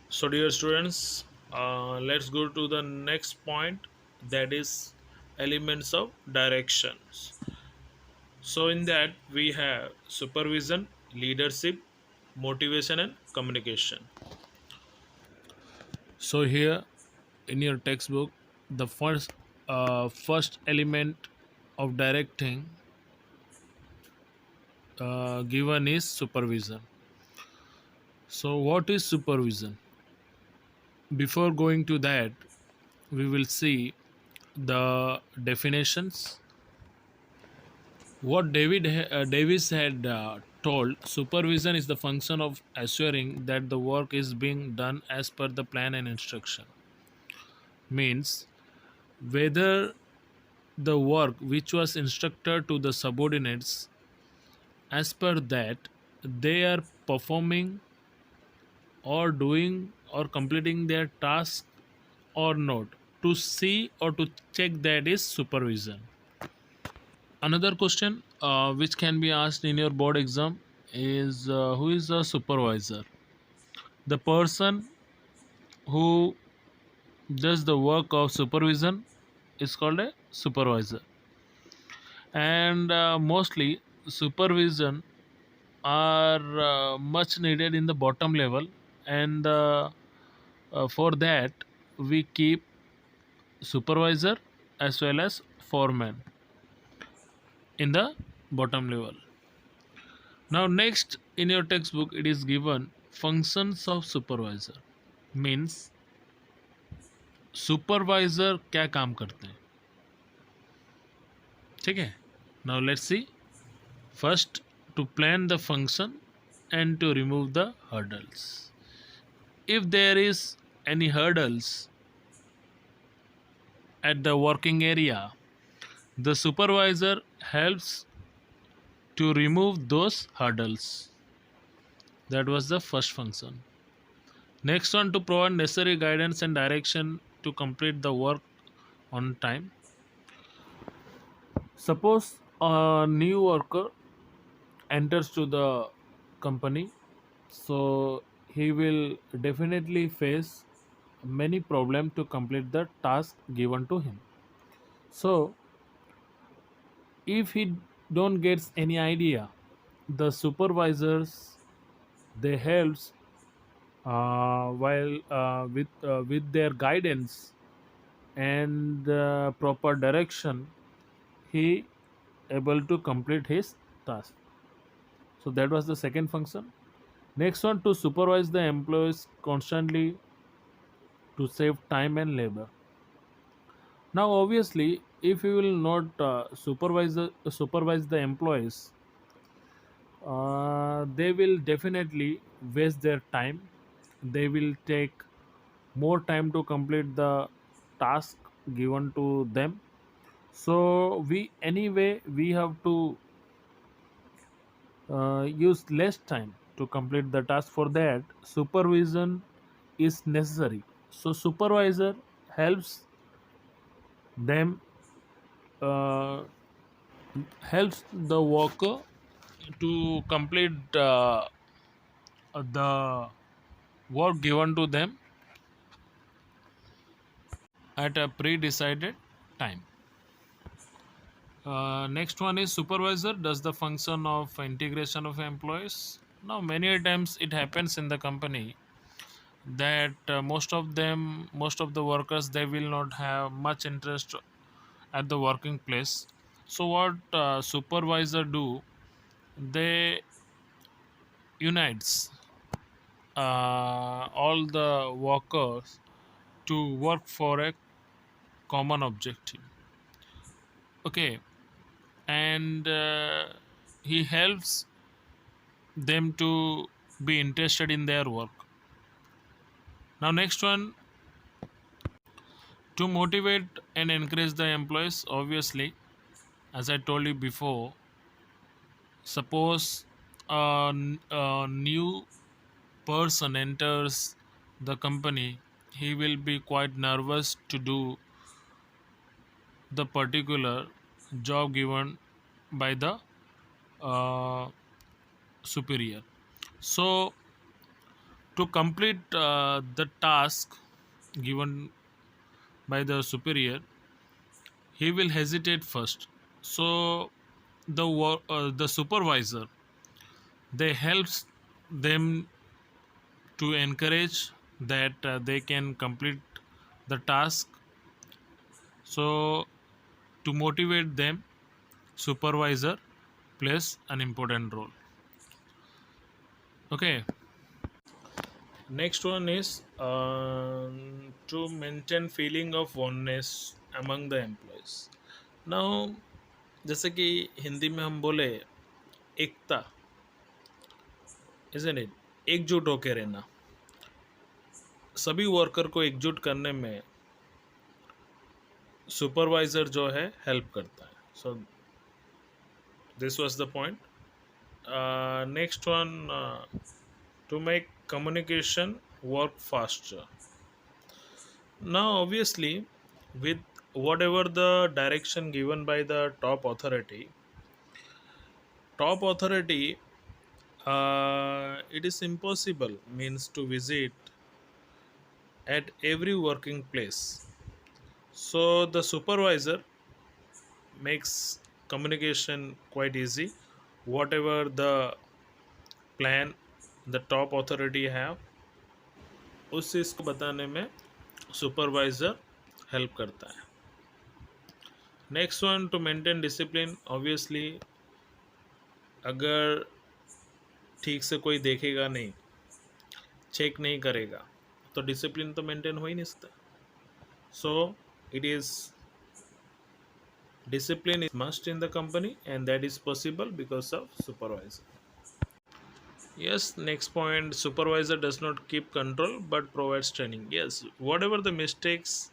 So, dear students, let's go to the next point, that is elements of directions. So, in that, we have supervision, leadership, motivation, and communication. So, here in your textbook, the first element of directing given is supervision. So, what is supervision? Before going to that, we will see the definitions. What Davis had told, supervision is the function of assuring that the work is being done as per the plan and instruction. Means whether the work which was instructed to the subordinates as per that they are performing or doing or completing their task or not, to see or to check, that is supervision. Another question which can be asked in your board exam is who is a supervisor? The person who does the work of supervision is called a supervisor. And mostly supervision are much needed in the bottom level, and for that we keep supervisor as well as foreman in the bottom level. Now, next in your textbook, it is given functions of supervisor. Means supervisor क्या काम करते हैं. ठीक है. Now let's see. First, to plan the function and to remove the hurdles. If there is any hurdles at the working area, the supervisor helps to remove those hurdles. That was the first function. Next one, to provide necessary guidance and direction to complete the work on time. Suppose a new worker enters to the company, so he will definitely face many problems to complete the task given to him. So if he don't gets any idea, the supervisors, they helps while with their guidance and proper direction, he able to complete his task. So that was the second function. Next one, to supervise the employees constantly to save time and labor. Now obviously, if you will not supervise the employees, they will definitely waste their time. They will take more time to complete the task given to them. So we have to use less time to complete the task. For that, supervision is necessary. So supervisor helps them, uh, helps the worker to complete the work given to them at a pre-decided time. Next one is supervisor does the function of integration of employees. Now, many times it happens in the company that most of the workers, they will not have much interest at the working place. So, what supervisor do? They unites all the workers to work for a common objective. Okay, and he helps them to be interested in their work. Now, next one, to motivate and encourage the employees. Obviously, as I told you before, suppose a new person enters the company, he will be quite nervous to do the particular job given by the uh, superior. So To complete the task given by the superior, he will hesitate first. So the supervisor, they helps them to encourage that they can complete the task. So to motivate them, supervisor plays an important role. Okay. Next one is to maintain feeling of oneness among the employees. Now, जैसे कि हिंदी में हम बोले एकता, isn't it? एकजुट होके रहना, सभी worker को एकजुट करने में सुपरवाइजर जो है हेल्प करता है. So this was the point. Next one, to make communication work faster. Now, obviously, with whatever the direction given by the top authority, it is impossible means to visit at every working place. So the supervisor makes communication quite easy. Whatever the plan the top authority have, उस चीज़ को बताने में supervisor help करता है. Next one, to maintain discipline. Obviously अगर ठीक से कोई देखेगा नहीं, चेक नहीं करेगा, तो डिसिप्लिन तो मेंटेन हो ही नहीं सकता. So it is discipline is must in the company, and that is possible because of supervisor. Yes, next point, supervisor does not keep control but provides training. Yes, whatever the mistakes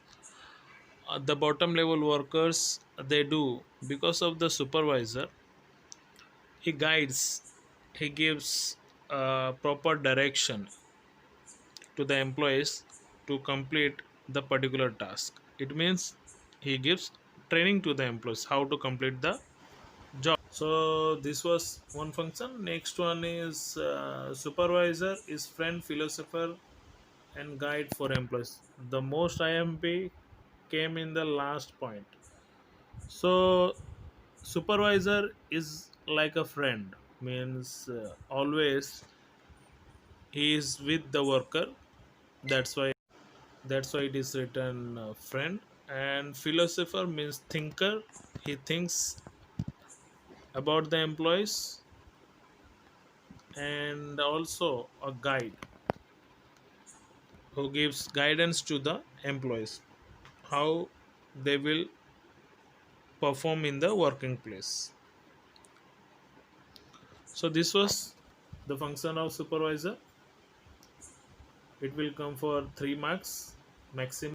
the bottom level workers they do, because of the supervisor, he guides, he gives proper direction to the employees to complete the particular task. It means he gives training to the employees how to complete the job. So this was one function. Next one is supervisor is friend, philosopher, and guide for employees. The most IMP came in the last point. So supervisor is like a friend, means always he is with the worker. That's why it is written friend. And philosopher means thinker. He thinks about the employees. And also a guide who gives guidance to the employees how they will perform in the working place. So this was the function of supervisor. It will come for 3 marks maximum.